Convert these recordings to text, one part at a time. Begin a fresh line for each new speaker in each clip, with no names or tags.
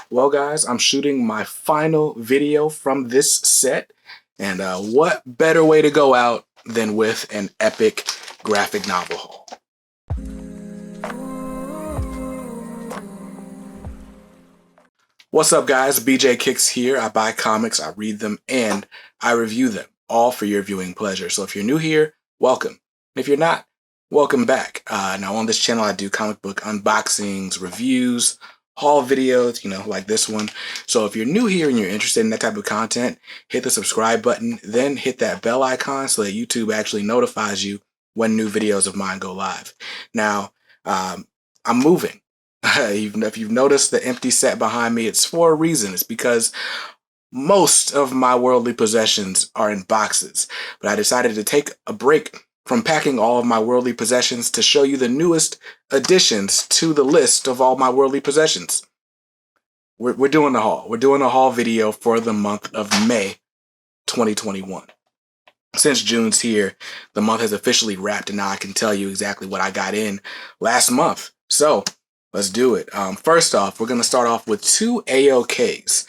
Well, guys, I'm shooting my final video from this set, and what better way to go out than with an epic graphic novel haul? What's up, guys? BJ Kicks here. I buy comics, I read them, and I review them, all for your viewing pleasure. So if you're new here, welcome. If you're not, welcome back. Now on this channel, I do comic book unboxings, reviews, haul videos, like this one. So if you're new here and you're interested in that type of content, hit the subscribe button, then hit that bell icon so that YouTube actually notifies you when new videos of mine go live. Now, I'm moving. If you've noticed the empty set behind me, it's for a reason. It's because most of my worldly possessions are in boxes, but I decided to take a break from packing all of my worldly possessions to show you the newest additions to the list of all my worldly possessions. We're doing the haul. We're doing a haul video for the month of May 2021. Since June's here, the month has officially wrapped, and now I can tell you exactly what I got in last month. So let's do it. First off, we're going to start off with two AOKs.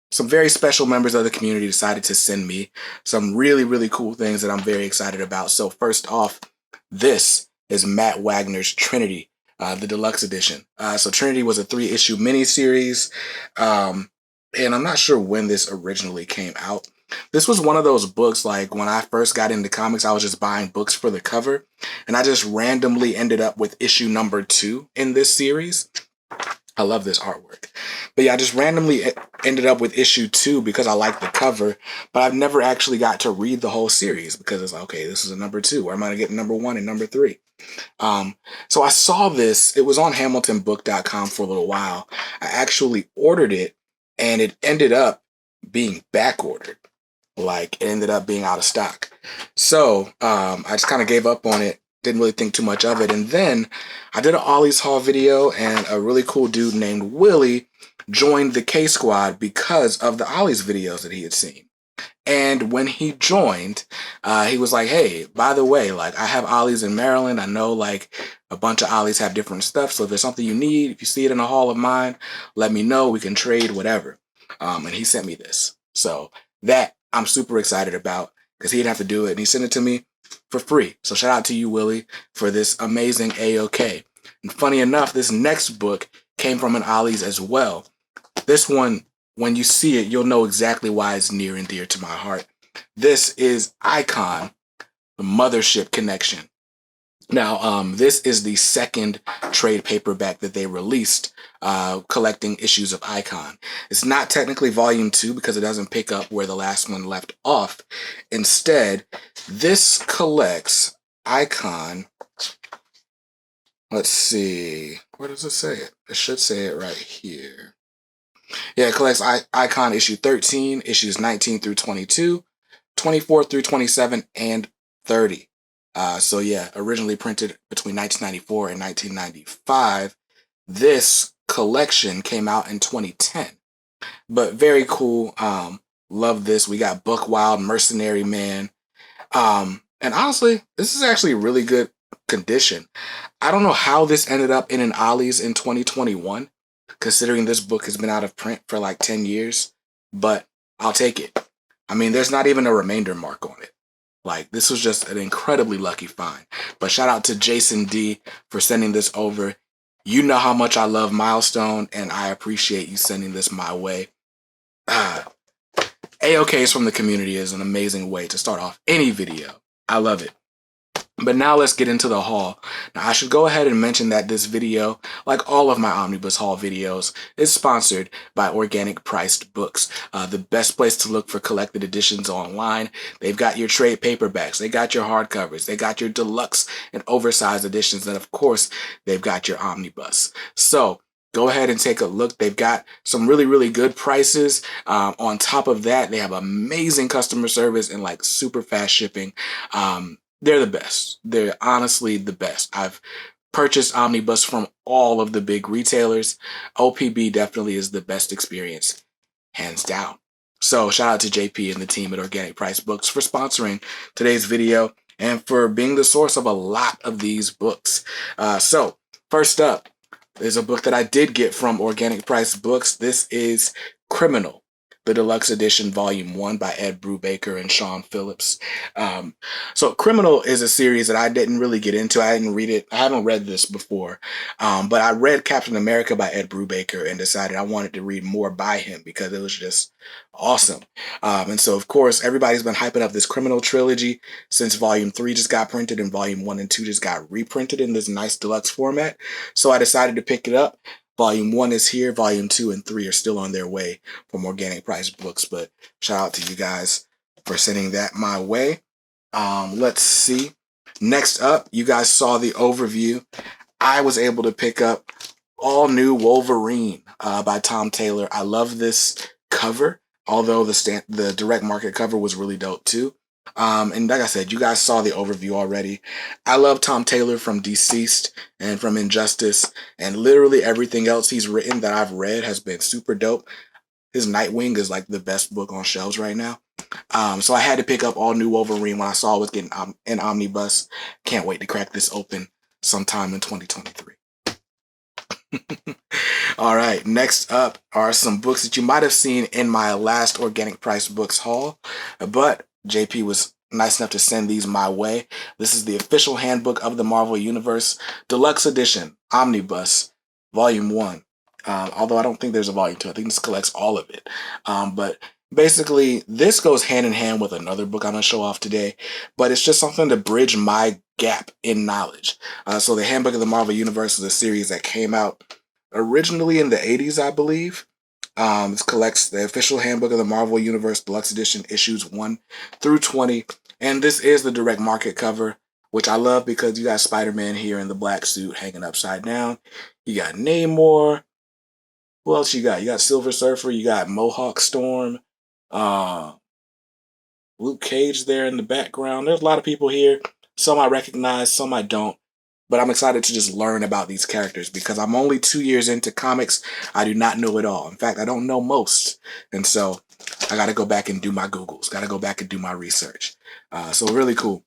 Some very special members of the community decided to send me some really, really cool things that I'm very excited about. So first off, this is Matt Wagner's Trinity, the deluxe edition. So Trinity was a 3-issue miniseries, and I'm not sure when this originally came out. This was one of those books, like when I first got into comics, I was just buying books for the cover, and I just randomly ended up with issue number 2 in this series. I love this artwork. But yeah, I just randomly ended up with issue 2 because I like the cover, but I've never actually got to read the whole series because it's like, okay, this is a number 2. Where am I going to get number 1 and number 3? So I saw this. It was on HamiltonBook.com for a little while. I actually ordered it, and it ended up being back ordered. Like, it ended up being out of stock. So I just kind of gave up on it. Didn't really think too much of it. And then I did an Ollie's haul video, and a really cool dude named Willie joined the K Squad because of the Ollie's videos that he had seen. And when he joined, he was like, hey, by the way, like, I have Ollie's in Maryland. I know like a bunch of Ollie's have different stuff. So if there's something you need, if you see it in a haul of mine, let me know. We can trade, whatever. And he sent me this. So that I'm super excited about because he didn't have to do it, and he sent it to me for free. So shout out to you, Willie, for this amazing AOK. And funny enough, this next book came from an Ollie's as well. This one, when you see it, you'll know exactly why it's near and dear to my heart. This is Icon, the Mothership Connection. Now, this is the second trade paperback that they released, collecting issues of Icon. It's not technically volume 2 because it doesn't pick up where the last one left off. Instead, this collects Icon. Let's see. Where does it say it? It should say it right here. Yeah, it collects Icon issue 13, issues 19 through 22, 24 through 27, and 30. So yeah, originally printed between 1994 and 1995. This collection came out in 2010. But very cool. Love this. We got Buck Wild, Mercenary Man. And honestly, this is actually really good condition. I don't know how this ended up in an Ollie's in 2021, considering this book has been out of print for like 10 years, but I'll take it. I mean, there's not even a remainder mark on it. Like, this was just an incredibly lucky find. But shout out to Jason D for sending this over. You know how much I love Milestone, and I appreciate you sending this my way. AOKs from the community is an amazing way to start off any video. I love it. But now let's get into the haul. Now, I should go ahead and mention that this video, like all of my Omnibus haul videos, is sponsored by Organic Priced Books, the best place to look for collected editions online. They've got your trade paperbacks, they got your hardcovers, they got your deluxe and oversized editions, and of course, they've got your Omnibus. So go ahead and take a look. They've got some really, really good prices. On top of that, they have amazing customer service and like super fast shipping. They're the best. They're honestly the best. I've purchased Omnibus from all of the big retailers. OPB definitely is the best experience, hands down. So shout out to JP and the team at Organic Price Books for sponsoring today's video and for being the source of a lot of these books. So first up, There's a book that I did get from Organic Price Books. This is Criminal, the deluxe edition, volume 1 by Ed Brubaker and Sean Phillips. So Criminal is a series that I didn't really get into. I didn't read it. I haven't read this before. But I read Captain America by Ed Brubaker and decided I wanted to read more by him because it was just awesome. And so, of course, everybody's been hyping up this Criminal trilogy since volume 3 just got printed and volume 1 and 2 just got reprinted in this nice deluxe format. So I decided to pick it up. Volume 1 is here. Volume 2 and 3 are still on their way from Organic Price Books. But shout out to you guys for sending that my way. Let's see. Next up, you guys saw the overview. I was able to pick up all new Wolverine by Tom Taylor. I love this cover, although the direct market cover was really dope too. And like I said, you guys saw the overview already. I love Tom Taylor from Deceased and from Injustice, and literally everything else he's written that I've read has been super dope. His Nightwing is like the best book on shelves right now. So I had to pick up all new Wolverine when I saw it was getting an omnibus. Can't wait to crack this open sometime in 2023. All right, next up are some books that you might have seen in my last Organic Price Books haul, but JP was nice enough to send these my way. This is the official handbook of the Marvel Universe, deluxe edition, Omnibus, volume 1. Although I don't think there's a volume 2. I think this collects all of it. But basically, this goes hand in hand with another book I'm going to show off today, but it's just something to bridge my gap in knowledge. So the Handbook of the Marvel Universe is a series that came out originally in the 80s, I believe. This collects the official Handbook of the Marvel Universe Deluxe Edition, issues 1 through 20. And this is the direct market cover, which I love because you got Spider-Man here in the black suit hanging upside down. You got Namor. Who else you got? You got Silver Surfer. You got Mohawk Storm. Luke Cage there in the background. There's a lot of people here. Some I recognize, some I don't. But I'm excited to just learn about these characters because I'm only 2 years into comics. I do not know it all. In fact, I don't know most. And so I got to go back and do my Googles. Got to go back and do my research. So really cool.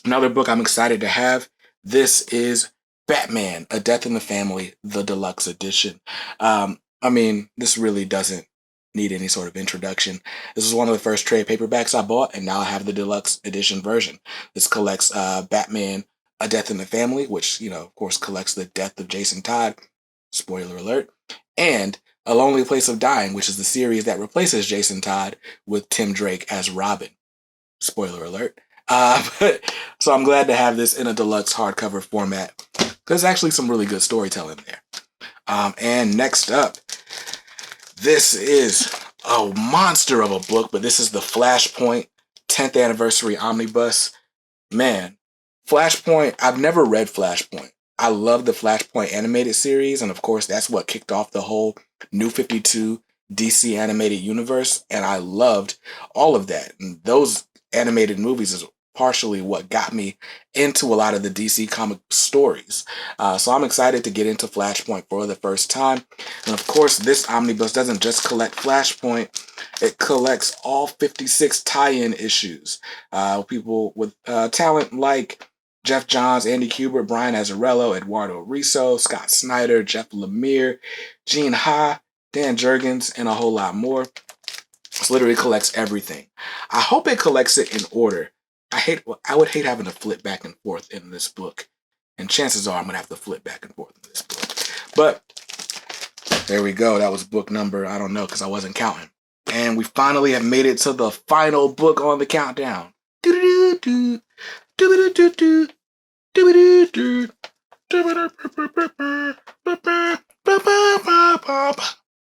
Another book I'm excited to have. This is Batman, A Death in the Family, the deluxe edition. I mean, this really doesn't need any sort of introduction. This is one of the first trade paperbacks I bought, and now I have the deluxe edition version. This collects Batman, A Death in the Family, which, you know, of course, collects the death of Jason Todd. Spoiler alert. And A Lonely Place of Dying, which is the series that replaces Jason Todd with Tim Drake as Robin. Spoiler alert. So I'm glad to have this in a deluxe hardcover format. There's actually some really good storytelling there. And next up, this is a monster of a book, but this is the Flashpoint 10th Anniversary Omnibus. Man, Flashpoint, I've never read Flashpoint. I love the Flashpoint animated series, and of course, that's what kicked off the whole New 52 DC animated universe, and I loved all of that. And those animated movies is partially what got me into a lot of the DC comic stories. So I'm excited to get into Flashpoint for the first time. And of course, this omnibus doesn't just collect Flashpoint, it collects all 56 tie-in issues. People with talent like Jeff Johns, Andy Kubert, Brian Azzarello, Eduardo Risso, Scott Snyder, Jeff Lemire, Gene Ha, Dan Jurgens, and a whole lot more. This literally collects everything. I hope it collects it in order. I would hate having to flip back and forth in this book. And chances are I'm going to have to flip back and forth in this book. But there we go. That was book number, I don't know, because I wasn't counting. And we finally have made it to the final book on the countdown.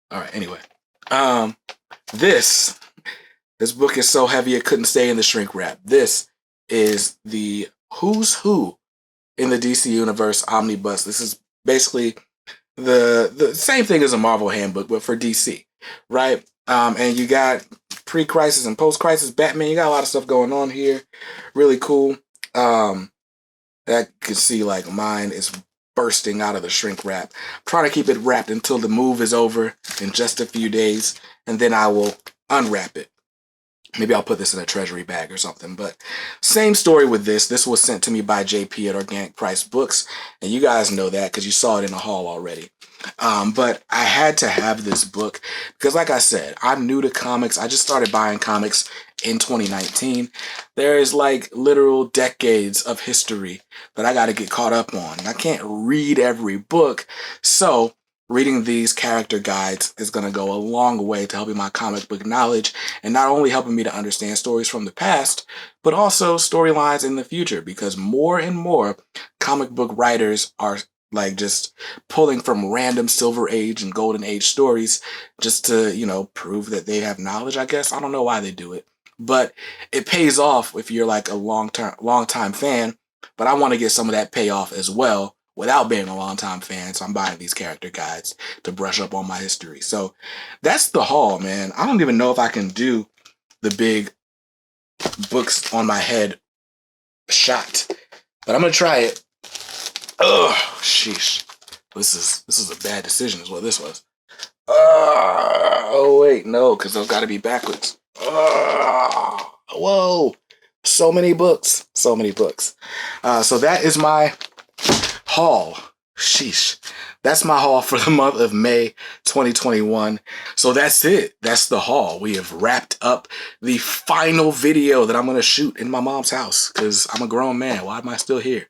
All right, anyway. This book is so heavy it couldn't stay in the shrink wrap. This is the Who's Who in the DC Universe Omnibus. This is basically the same thing as a Marvel handbook, but for DC, right? And you got pre-crisis and post-crisis Batman. You got a lot of stuff going on here. Really cool. I can see like mine is bursting out of the shrink wrap. I'm trying to keep it wrapped until the move is over in just a few days, and then I will unwrap it. Maybe I'll put this in a treasury bag or something. But same story with this. This was sent to me by JP at Organic Price Books. And you guys know that because you saw it in the haul already. But I had to have this book because, like I said, I'm new to comics. I just started buying comics in 2019. There is like literal decades of history that I got to get caught up on. I can't read every book. So reading these character guides is going to go a long way to helping my comic book knowledge and not only helping me to understand stories from the past, but also storylines in the future, because more and more comic book writers are like just pulling from random Silver Age and Golden Age stories just to, prove that they have knowledge, I guess. I don't know why they do it, but it pays off if you're like a long time fan, but I want to get some of that payoff as well without being a long-time fan, so I'm buying these character guides to brush up on my history. So that's the haul, man. I don't even know if I can do the big books on my head shot, but I'm gonna try it. Ugh, sheesh. This is a bad decision is what this was. Oh wait, no, because those gotta be backwards. Whoa. So many books. So many books. So that is my haul. Sheesh. That's my haul for the month of May 2021. So that's it. That's the haul. We have wrapped up the final video that I'm going to shoot in my mom's house because I'm a grown man. Why am I still here?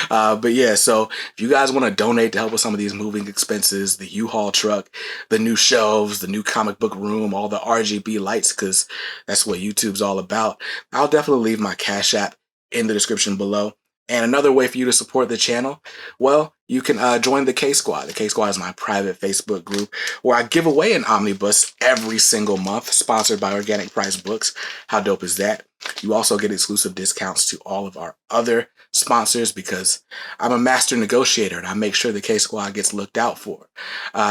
But yeah, so if you guys want to donate to help with some of these moving expenses, the U-Haul truck, the new shelves, the new comic book room, all the RGB lights, because that's what YouTube's all about, I'll definitely leave my Cash App in the description below. And another way for you to support the channel, well, you can join the K-Squad. The K-Squad is my private Facebook group where I give away an omnibus every single month, sponsored by Organic Price Books. How dope is that? You also get exclusive discounts to all of our other sponsors because I'm a master negotiator and I make sure the K-Squad gets looked out for.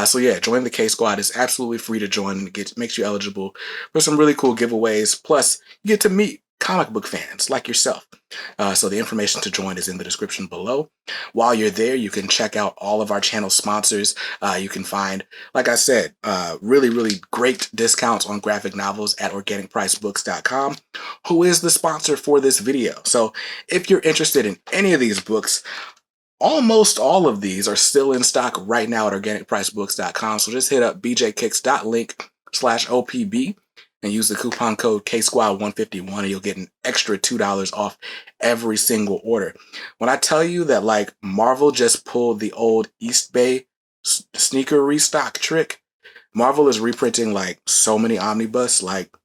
So yeah, join the K-Squad. It's absolutely free to join and it makes you eligible for some really cool giveaways. Plus, you get to meet comic book fans like yourself. So the information to join is in the description below. While you're there, you can check out all of our channel sponsors. You can find, like I said, really, really great discounts on graphic novels at organicpricebooks.com, who is the sponsor for this video. So if you're interested in any of these books, almost all of these are still in stock right now at organicpricebooks.com. So just hit up bjkicks.link/OPB and use the coupon code KSquad151 and you'll get an extra $2 off every single order. When I tell you that like Marvel just pulled the old East Bay sneaker restock trick, Marvel is reprinting like so many omnibus, like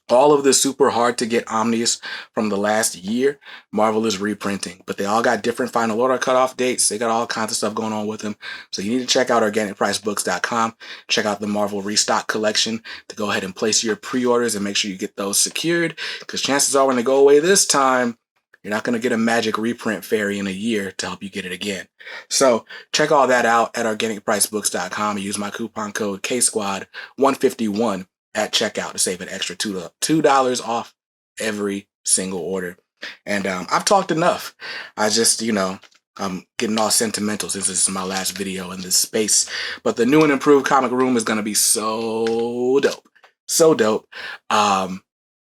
all of the super hard to get omnis from the last year, Marvel is reprinting, but they all got different final order cutoff dates. They got all kinds of stuff going on with them. So you need to check out organicpricebooks.com, check out the Marvel restock collection to go ahead and place your pre-orders and make sure you get those secured, because chances are when they go away this time, you're not going to get a magic reprint fairy in a year to help you get it again. So check all that out at organicpricebooks.com and use my coupon code KSquad151 at checkout to save an extra $2 off every single order. And I've talked enough. I just, I'm getting all sentimental since this is my last video in this space. But the new and improved comic room is going to be so dope. So dope. I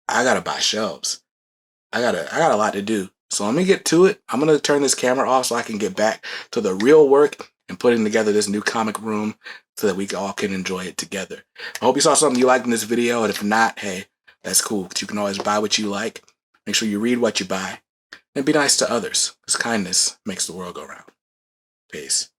got to buy shelves. I got a lot to do. So let me get to it. I'm going to turn this camera off so I can get back to the real work and putting together this new comic room so that we all can enjoy it together. I hope you saw something you liked in this video, and if not, hey, that's cool, but you can always buy what you like. Make sure you read what you buy, and be nice to others, because kindness makes the world go round. Peace.